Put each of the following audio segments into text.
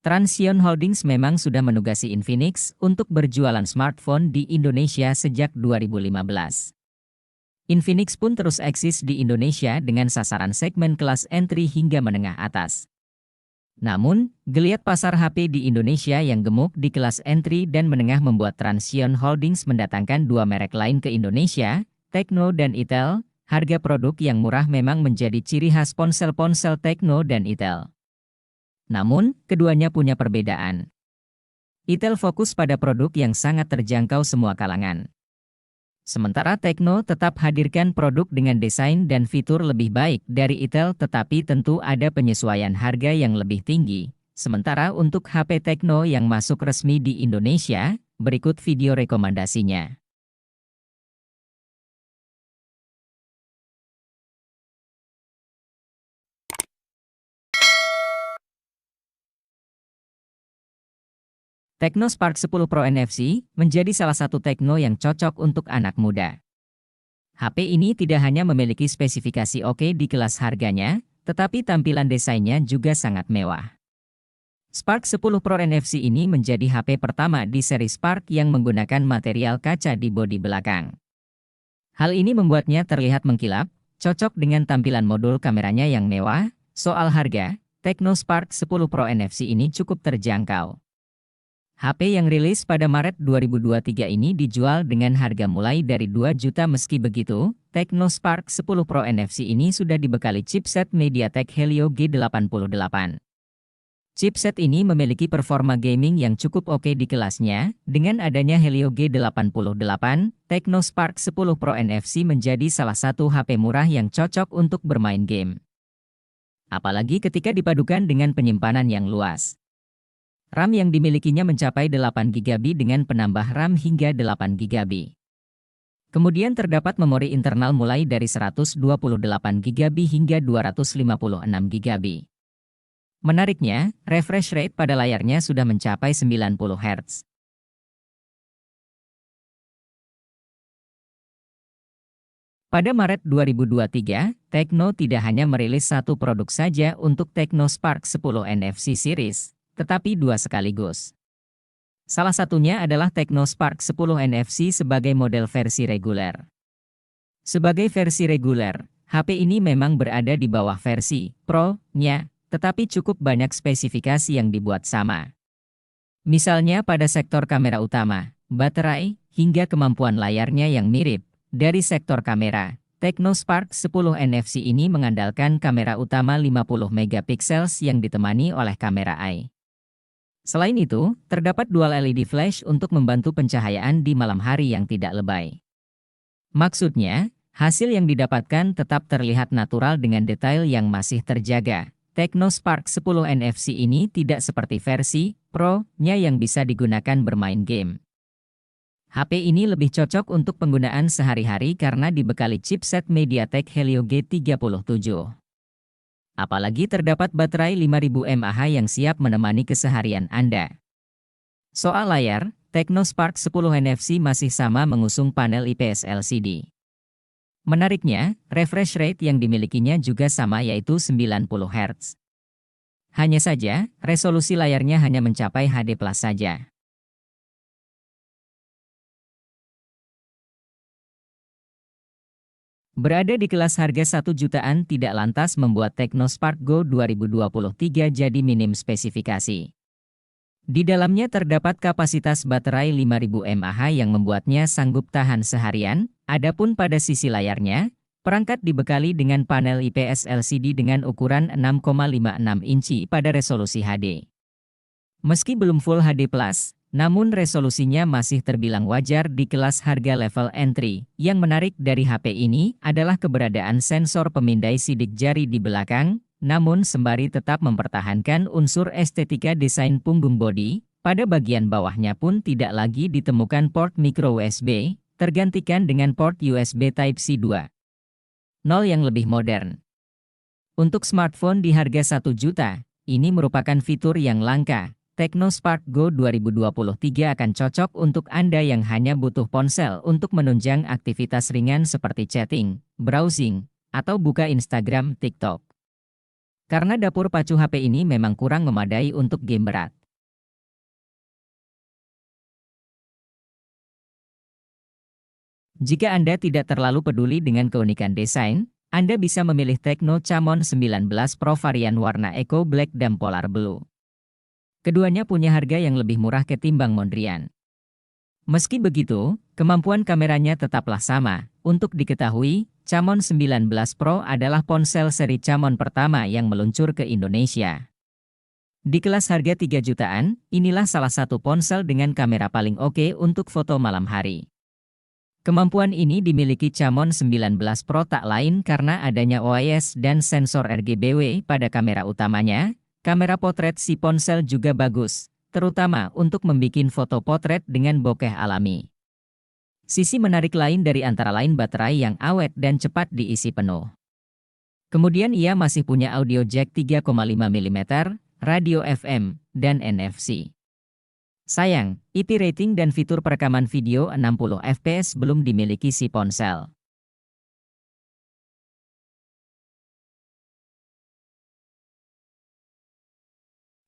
Transsion Holdings memang sudah menugasi Infinix untuk berjualan smartphone di Indonesia sejak 2015. Infinix pun terus eksis di Indonesia dengan sasaran segmen kelas entry hingga menengah atas. Namun, geliat pasar HP di Indonesia yang gemuk di kelas entry dan menengah membuat Transsion Holdings mendatangkan dua merek lain ke Indonesia, Tecno dan Itel. Harga produk yang murah memang menjadi ciri khas ponsel-ponsel Tecno dan Itel. Namun, keduanya punya perbedaan. Itel fokus pada produk yang sangat terjangkau semua kalangan. Sementara Tecno tetap hadirkan produk dengan desain dan fitur lebih baik dari Itel, tetapi tentu ada penyesuaian harga yang lebih tinggi. Sementara untuk HP Tecno yang masuk resmi di Indonesia, berikut video rekomendasinya. Tecno Spark 10 Pro NFC menjadi salah satu Tecno yang cocok untuk anak muda. HP ini tidak hanya memiliki spesifikasi oke di kelas harganya, tetapi tampilan desainnya juga sangat mewah. Spark 10 Pro NFC ini menjadi HP pertama di seri Spark yang menggunakan material kaca di bodi belakang. Hal ini membuatnya terlihat mengkilap, cocok dengan tampilan modul kameranya yang mewah. Soal harga, Tecno Spark 10 Pro NFC ini cukup terjangkau. HP yang rilis pada Maret 2023 ini dijual dengan harga mulai dari 2 juta. Meski begitu, Tecno Spark 10 Pro NFC ini sudah dibekali chipset MediaTek Helio G88. Chipset ini memiliki performa gaming yang cukup oke di kelasnya. Dengan adanya Helio G88, Tecno Spark 10 Pro NFC menjadi salah satu HP murah yang cocok untuk bermain game. Apalagi ketika dipadukan dengan penyimpanan yang luas. RAM yang dimilikinya mencapai 8GB dengan penambah RAM hingga 8GB. Kemudian terdapat memori internal mulai dari 128GB hingga 256GB. Menariknya, refresh rate pada layarnya sudah mencapai 90 Hz. Pada Maret 2023, Tecno tidak hanya merilis satu produk saja untuk Tecno Spark 10 NFC series, tetapi dua sekaligus. Salah satunya adalah Tecno Spark 10 NFC sebagai model versi reguler. Sebagai versi reguler, HP ini memang berada di bawah versi Pro-nya, tetapi cukup banyak spesifikasi yang dibuat sama. Misalnya pada sektor kamera utama, baterai, hingga kemampuan layarnya yang mirip. Dari sektor kamera, Tecno Spark 10 NFC ini mengandalkan kamera utama 50 megapiksel yang ditemani oleh kamera eye. Selain itu, terdapat dual LED flash untuk membantu pencahayaan di malam hari yang tidak lebay. Maksudnya, hasil yang didapatkan tetap terlihat natural dengan detail yang masih terjaga. Tecno Spark 10 NFC ini tidak seperti versi Pro-nya yang bisa digunakan bermain game. HP ini lebih cocok untuk penggunaan sehari-hari karena dibekali chipset MediaTek Helio G37. Apalagi terdapat baterai 5000 mAh yang siap menemani keseharian Anda. Soal layar, Tecno Spark 10 NFC masih sama mengusung panel IPS LCD. Menariknya, refresh rate yang dimilikinya juga sama yaitu 90 Hz. Hanya saja, resolusi layarnya hanya mencapai HD+ saja. Berada di kelas harga 1 jutaan tidak lantas membuat Tecno Spark Go 2023 jadi minim spesifikasi. Di dalamnya terdapat kapasitas baterai 5000 mAh yang membuatnya sanggup tahan seharian. Adapun pada sisi layarnya, perangkat dibekali dengan panel IPS LCD dengan ukuran 6,56 inci pada resolusi HD. Meski belum Full HD+, namun resolusinya masih terbilang wajar di kelas harga level entry. Yang menarik dari HP ini adalah keberadaan sensor pemindai sidik jari di belakang, namun sembari tetap mempertahankan unsur estetika desain punggung bodi. Pada bagian bawahnya pun tidak lagi ditemukan port micro USB, tergantikan dengan port USB Type-C 2.0 yang lebih modern. Untuk smartphone di harga 1 juta, ini merupakan fitur yang langka. Tecno Spark Go 2023 akan cocok untuk Anda yang hanya butuh ponsel untuk menunjang aktivitas ringan seperti chatting, browsing, atau buka Instagram, TikTok. Karena dapur pacu HP ini memang kurang memadai untuk game berat. Jika Anda tidak terlalu peduli dengan keunikan desain, Anda bisa memilih Tecno Camon 19 Pro varian warna Eco Black dan Polar Blue. Keduanya punya harga yang lebih murah ketimbang Mondrian. Meski begitu, kemampuan kameranya tetaplah sama. Untuk diketahui, Camon 19 Pro adalah ponsel seri Camon pertama yang meluncur ke Indonesia. Di kelas harga 3 jutaan, inilah salah satu ponsel dengan kamera paling oke untuk foto malam hari. Kemampuan ini dimiliki Camon 19 Pro tak lain karena adanya OIS dan sensor RGB pada kamera utamanya. Kamera potret si ponsel juga bagus, terutama untuk membuat foto potret dengan bokeh alami. Sisi menarik lain dari antara lain baterai yang awet dan cepat diisi penuh. Kemudian ia masih punya audio jack 3,5 mm, radio FM, dan NFC. Sayang, IP rating dan fitur perekaman video 60 fps belum dimiliki si ponsel.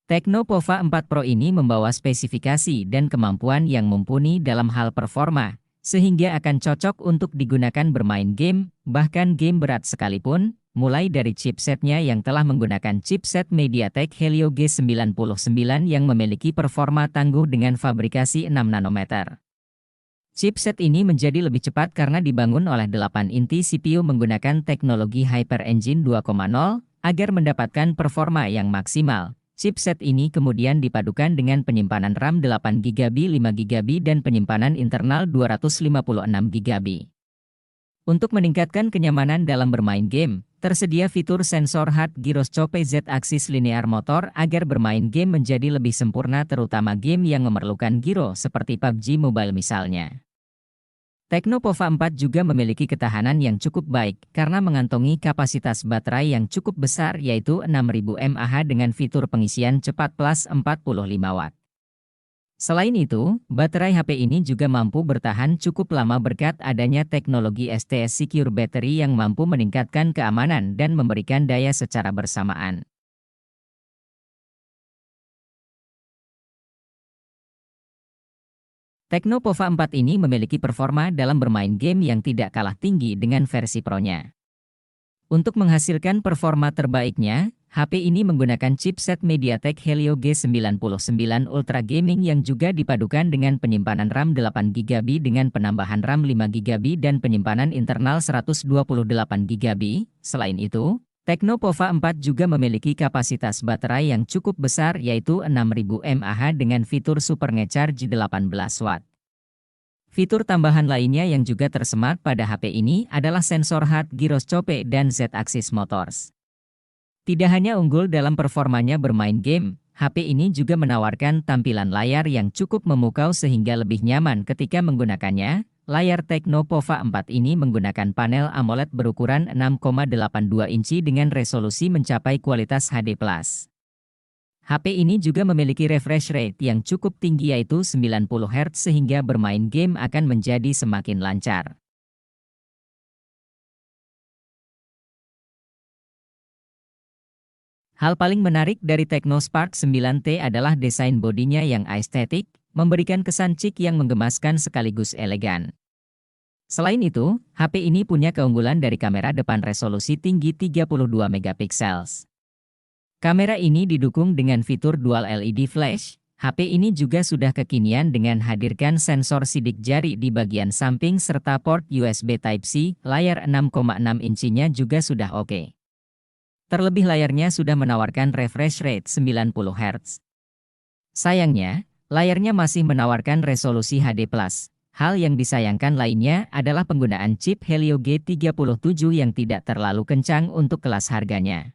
Tecno Pova 4 Pro ini membawa spesifikasi dan kemampuan yang mumpuni dalam hal performa, sehingga akan cocok untuk digunakan bermain game, bahkan game berat sekalipun, mulai dari chipsetnya yang telah menggunakan chipset MediaTek Helio G99 yang memiliki performa tangguh dengan fabrikasi 6 nanometer. Chipset ini menjadi lebih cepat karena dibangun oleh 8 inti CPU menggunakan teknologi Hyper Engine 2.0 agar mendapatkan performa yang maksimal. Chipset ini kemudian dipadukan dengan penyimpanan RAM 8GB, 5GB dan penyimpanan internal 256GB. Untuk meningkatkan kenyamanan dalam bermain game, tersedia fitur sensor hard gyroscope Z-axis linear motor agar bermain game menjadi lebih sempurna terutama game yang memerlukan gyro seperti PUBG Mobile misalnya. Tecno Pova 4 juga memiliki ketahanan yang cukup baik karena mengantongi kapasitas baterai yang cukup besar yaitu 6000 mAh dengan fitur pengisian cepat plus 45 Watt. Selain itu, baterai HP ini juga mampu bertahan cukup lama berkat adanya teknologi STS Secure Battery yang mampu meningkatkan keamanan dan memberikan daya secara bersamaan. Tecno Pova 4 ini memiliki performa dalam bermain game yang tidak kalah tinggi dengan versi Pro-nya. Untuk menghasilkan performa terbaiknya, HP ini menggunakan chipset MediaTek Helio G99 Ultra Gaming yang juga dipadukan dengan penyimpanan RAM 8GB dengan penambahan RAM 5GB dan penyimpanan internal 128GB. Selain itu, Tecno Pova 4 juga memiliki kapasitas baterai yang cukup besar yaitu 6000 mAh dengan fitur Super Ngecharge 18 Watt. Fitur tambahan lainnya yang juga tersemat pada HP ini adalah sensor hard gyroscope dan Z-axis motors. Tidak hanya unggul dalam performanya bermain game, HP ini juga menawarkan tampilan layar yang cukup memukau sehingga lebih nyaman ketika menggunakannya. Layar Tecno Pova 4 ini menggunakan panel AMOLED berukuran 6,82 inci dengan resolusi mencapai kualitas HD+. HP ini juga memiliki refresh rate yang cukup tinggi yaitu 90 Hz sehingga bermain game akan menjadi semakin lancar. Hal paling menarik dari Tecno Spark 9T adalah desain bodinya yang estetik, memberikan kesan chic yang menggemaskan sekaligus elegan. Selain itu, HP ini punya keunggulan dari kamera depan resolusi tinggi 32 megapiksel. Kamera ini didukung dengan fitur dual LED flash. HP ini juga sudah kekinian dengan hadirkan sensor sidik jari di bagian samping serta port USB Type-C. Layar 6,6 incinya juga sudah oke. Terlebih layarnya sudah menawarkan refresh rate 90 Hz. Sayangnya, layarnya masih menawarkan resolusi HD+. Hal yang disayangkan lainnya adalah penggunaan chip Helio G37 yang tidak terlalu kencang untuk kelas harganya.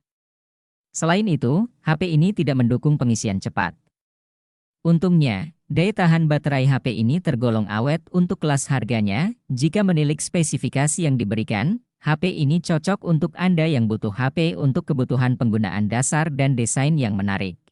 Selain itu, HP ini tidak mendukung pengisian cepat. Untungnya, daya tahan baterai HP ini tergolong awet untuk kelas harganya. Jika menilik spesifikasi yang diberikan, HP ini cocok untuk Anda yang butuh HP untuk kebutuhan penggunaan dasar dan desain yang menarik.